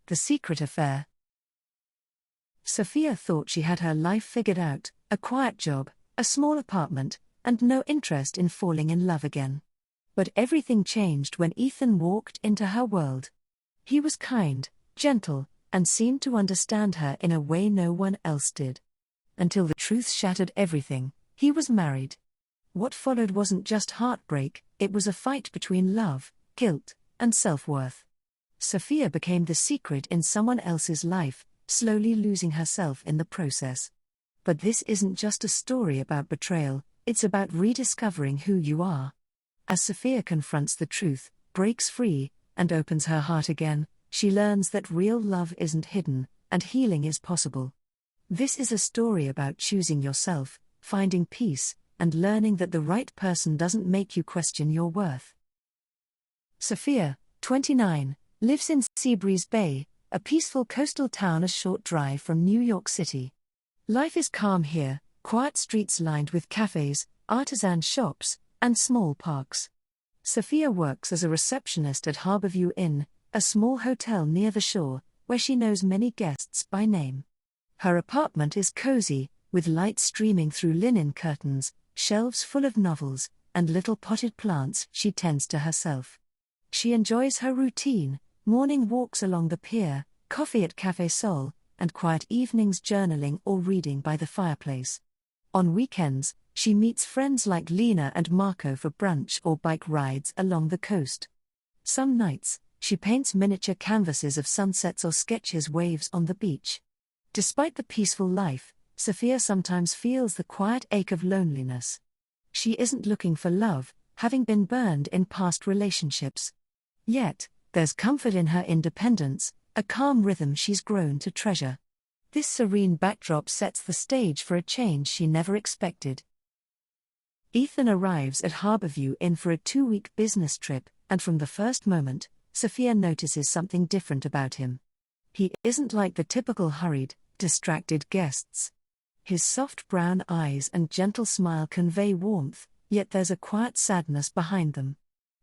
The secret affair. Sophia thought she had her life figured out, a quiet job, a small apartment, and no interest in falling in love again. But everything changed when Ethan walked into her world. He was kind, gentle, and seemed to understand her in a way no one else did. Until the truth shattered everything: he was married. What followed wasn't just heartbreak, it was a fight between love, guilt, and self-worth. Sophia became the secret in someone else's life, slowly losing herself in the process. But this isn't just a story about betrayal, it's about rediscovering who you are. As Sophia confronts the truth, breaks free, and opens her heart again, she learns that real love isn't hidden, and healing is possible. This is a story about choosing yourself, finding peace, and learning that the right person doesn't make you question your worth. Sophia, 29, lives in Seabreeze Bay, a peaceful coastal town a short drive from New York City. Life is calm here, quiet streets lined with cafes, artisan shops, and small parks. Sophia works as a receptionist at Harborview Inn, a small hotel near the shore, where she knows many guests by name. Her apartment is cozy, with light streaming through linen curtains, shelves full of novels, and little potted plants she tends to herself. She enjoys her routine: morning walks along the pier, coffee at Café Sol, and quiet evenings journaling or reading by the fireplace. On weekends, she meets friends like Lena and Marco for brunch or bike rides along the coast. Some nights, she paints miniature canvases of sunsets or sketches waves on the beach. Despite the peaceful life, Sophia sometimes feels the quiet ache of loneliness. She isn't looking for love, having been burned in past relationships. Yet, there's comfort in her independence, a calm rhythm she's grown to treasure. This serene backdrop sets the stage for a change she never expected. Ethan arrives at Harborview Inn for a 2-week business trip, and from the first moment, Sophia notices something different about him. He isn't like the typical hurried, distracted guests. His soft brown eyes and gentle smile convey warmth, yet there's a quiet sadness behind them.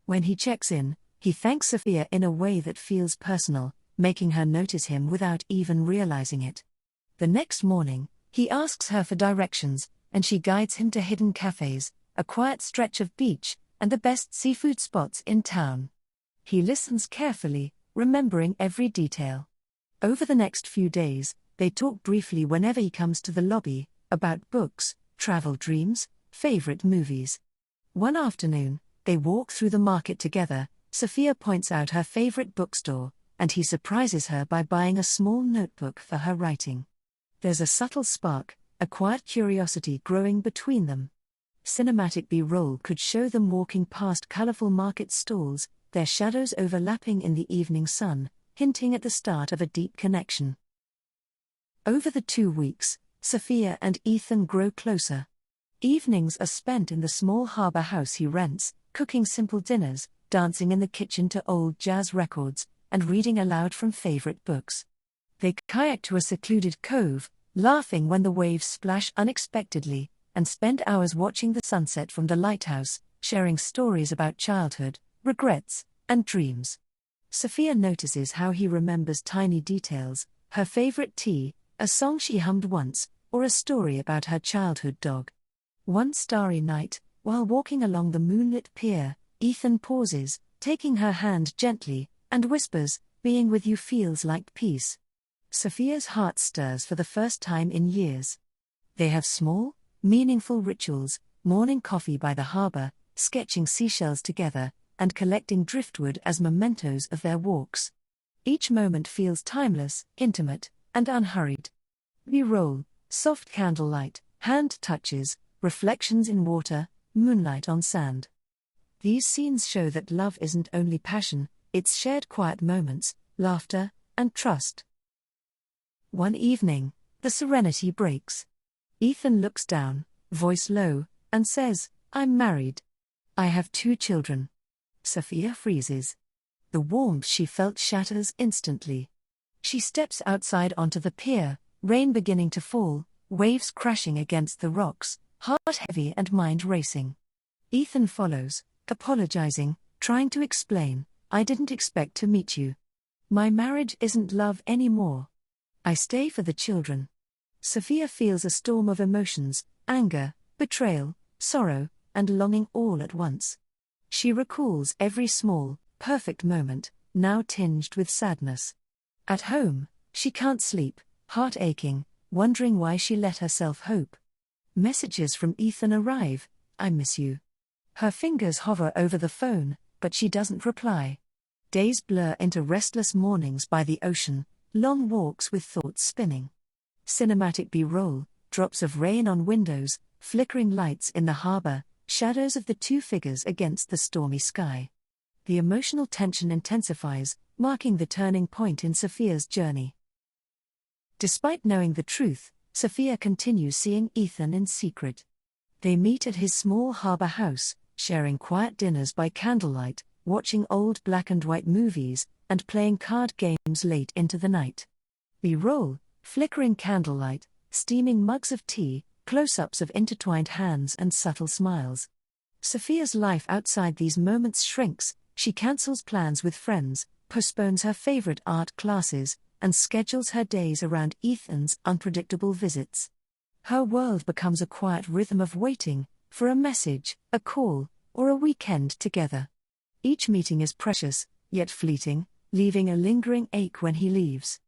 When he checks in, he thanks Sophia in a way that feels personal, making her notice him without even realizing it. The next morning, he asks her for directions, and she guides him to hidden cafes, a quiet stretch of beach, and the best seafood spots in town. He listens carefully, remembering every detail. Over the next few days, they talk briefly whenever he comes to the lobby, about books, travel dreams, favorite movies. One afternoon, they walk through the market together. Sophia points out her favorite bookstore, and he surprises her by buying a small notebook for her writing. There's a subtle spark, a quiet curiosity growing between them. Cinematic B-roll could show them walking past colorful market stalls, their shadows overlapping in the evening sun, hinting at the start of a deep connection. Over the 2 weeks, Sophia and Ethan grow closer. Evenings are spent in the small harbor house he rents, cooking simple dinners, dancing in the kitchen to old jazz records, and reading aloud from favorite books. They kayak to a secluded cove, laughing when the waves splash unexpectedly, and spend hours watching the sunset from the lighthouse, sharing stories about childhood, regrets, and dreams. Sophia notices how he remembers tiny details: her favorite tea, a song she hummed once, or a story about her childhood dog. One starry night, while walking along the moonlit pier, Ethan pauses, taking her hand gently, and whispers, "Being with you feels like peace." Sophia's heart stirs for the first time in years. They have small, meaningful rituals: morning coffee by the harbor, sketching seashells together, and collecting driftwood as mementos of their walks. Each moment feels timeless, intimate, and unhurried. B-roll, soft candlelight, hand touches, reflections in water, moonlight on sand. These scenes show that love isn't only passion, it's shared quiet moments, laughter, and trust. One evening, the serenity breaks. Ethan looks down, voice low, and says, "I'm married. I have 2 children." Sophia freezes. The warmth she felt shatters instantly. She steps outside onto the pier, rain beginning to fall, waves crashing against the rocks, heart heavy and mind racing. Ethan follows, apologizing, trying to explain, "I didn't expect to meet you." My marriage isn't love anymore. I stay for the children. Sophia feels a storm of emotions, anger, betrayal, sorrow, and longing all at once. She recalls every small, perfect moment, now tinged with sadness. At home, she can't sleep, heart aching, wondering why she let herself hope. Messages from Ethan arrive, "I miss you." Her fingers hover over the phone, but she doesn't reply. Days blur into restless mornings by the ocean, long walks with thoughts spinning. Cinematic B-roll, drops of rain on windows, flickering lights in the harbor, shadows of the two figures against the stormy sky. The emotional tension intensifies, marking the turning point in Sophia's journey. Despite knowing the truth, Sophia continues seeing Ethan in secret. They meet at his small harbor house, sharing quiet dinners by candlelight, watching old black-and-white movies, and playing card games late into the night. B-roll, flickering candlelight, steaming mugs of tea, close-ups of intertwined hands and subtle smiles. Sophia's life outside these moments shrinks. She cancels plans with friends, postpones her favorite art classes, and schedules her days around Ethan's unpredictable visits. Her world becomes a quiet rhythm of waiting for a message, a call, or a weekend together. Each meeting is precious, yet fleeting, leaving a lingering ache when he leaves.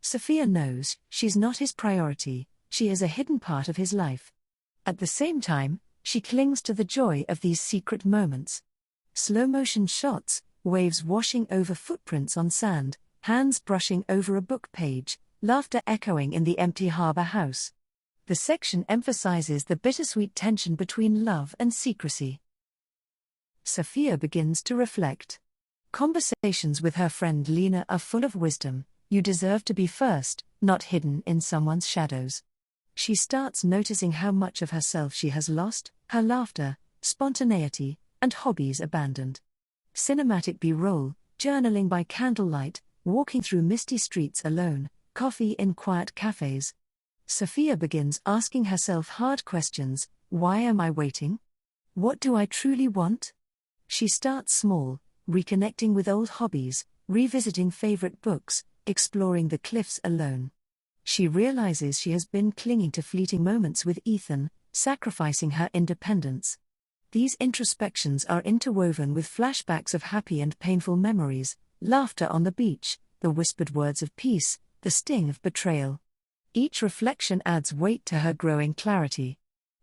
Sophia knows she's not his priority, she is a hidden part of his life. At the same time, she clings to the joy of these secret moments. Slow-motion shots, waves washing over footprints on sand, hands brushing over a book page, laughter echoing in the empty harbor house. The section emphasizes the bittersweet tension between love and secrecy. Sophia begins to reflect. Conversations with her friend Lena are full of wisdom. You deserve to be first, not hidden in someone's shadows. She starts noticing how much of herself she has lost, her laughter, spontaneity, and hobbies abandoned. Cinematic B-roll, journaling by candlelight, walking through misty streets alone, coffee in quiet cafes. Sophia begins asking herself hard questions. Why am I waiting? What do I truly want? She starts small, reconnecting with old hobbies, revisiting favorite books, exploring the cliffs alone. She realizes she has been clinging to fleeting moments with Ethan, sacrificing her independence. These introspections are interwoven with flashbacks of happy and painful memories, laughter on the beach, the whispered words of peace, the sting of betrayal. Each reflection adds weight to her growing clarity.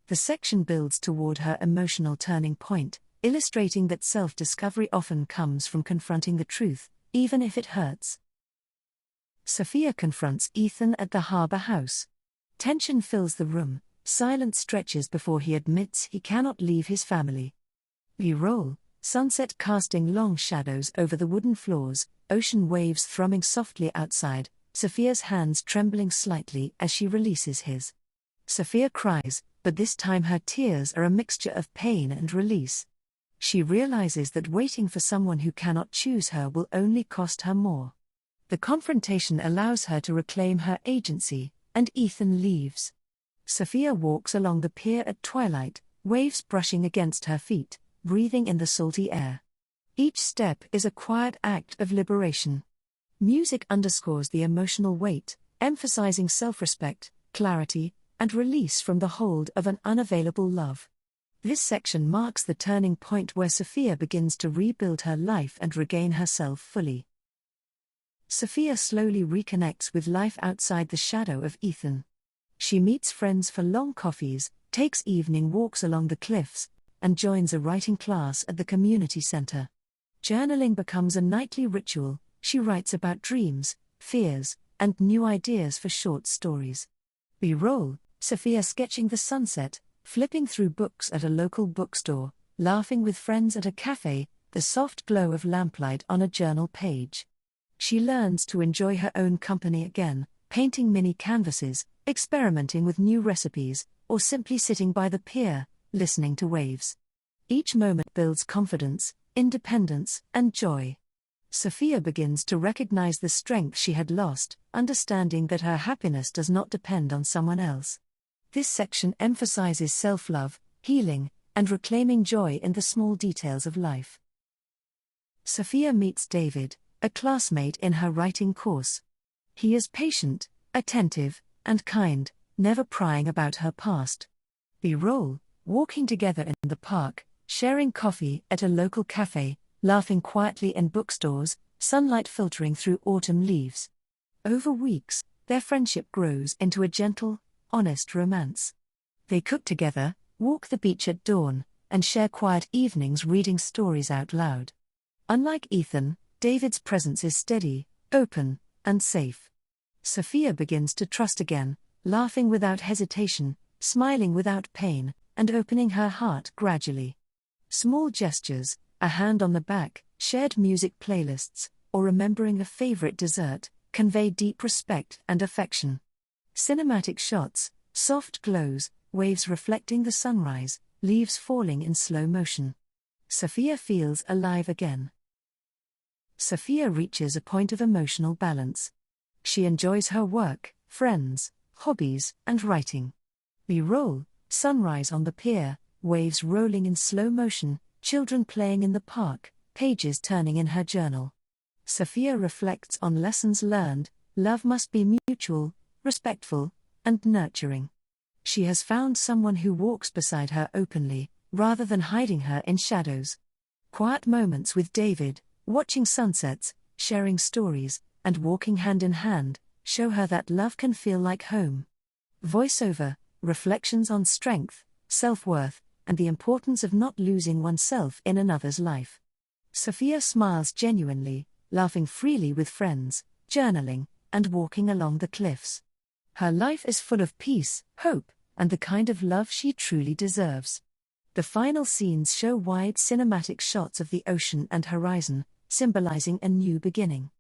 The section builds toward her emotional turning point, illustrating that self-discovery often comes from confronting the truth, even if it hurts. Sophia confronts Ethan at the harbor house. Tension fills the room, silence stretches before he admits he cannot leave his family. B-roll, sunset casting long shadows over the wooden floors, ocean waves thrumming softly outside, Sophia's hands trembling slightly as she releases his. Sophia cries, but this time her tears are a mixture of pain and release. She realizes that waiting for someone who cannot choose her will only cost her more. The confrontation allows her to reclaim her agency, and Ethan leaves. Sophia walks along the pier at twilight, waves brushing against her feet, breathing in the salty air. Each step is a quiet act of liberation. Music underscores the emotional weight, emphasizing self-respect, clarity, and release from the hold of an unavailable love. This section marks the turning point where Sophia begins to rebuild her life and regain herself fully. Sophia slowly reconnects with life outside the shadow of Ethan. She meets friends for long coffees, takes evening walks along the cliffs, and joins a writing class at the community center. Journaling becomes a nightly ritual. She writes about dreams, fears, and new ideas for short stories. B-roll, Sophia sketching the sunset, flipping through books at a local bookstore, laughing with friends at a cafe, the soft glow of lamplight on a journal page. She learns to enjoy her own company again, painting mini canvases, experimenting with new recipes, or simply sitting by the pier, listening to waves. Each moment builds confidence, independence, and joy. Sophia begins to recognize the strength she had lost, understanding that her happiness does not depend on someone else. This section emphasizes self-love, healing, and reclaiming joy in the small details of life. Sophia meets David, a classmate in her writing course. He is patient, attentive, and kind, never prying about her past. B-roll, walking together in the park, sharing coffee at a local cafe, laughing quietly in bookstores, sunlight filtering through autumn leaves. Over weeks, their friendship grows into a gentle, honest romance. They cook together, walk the beach at dawn, and share quiet evenings reading stories out loud. Unlike Ethan, David's presence is steady, open, and safe. Sophia begins to trust again, laughing without hesitation, smiling without pain, and opening her heart gradually. Small gestures, a hand on the back, shared music playlists, or remembering a favorite dessert, convey deep respect and affection. Cinematic shots, soft glows, waves reflecting the sunrise, leaves falling in slow motion. Sophia feels alive again. Sophia reaches a point of emotional balance. She enjoys her work, friends, hobbies, and writing. B-roll, sunrise on the pier, waves rolling in slow motion, children playing in the park, pages turning in her journal. Sophia reflects on lessons learned. Love must be mutual, respectful, and nurturing. She has found someone who walks beside her openly, rather than hiding her in shadows. Quiet moments with David, watching sunsets, sharing stories, and walking hand in hand, show her that love can feel like home. Voiceover, reflections on strength, self-worth, and the importance of not losing oneself in another's life. Sophia smiles genuinely, laughing freely with friends, journaling, and walking along the cliffs. Her life is full of peace, hope, and the kind of love she truly deserves. The final scenes show wide cinematic shots of the ocean and horizon, symbolizing a new beginning.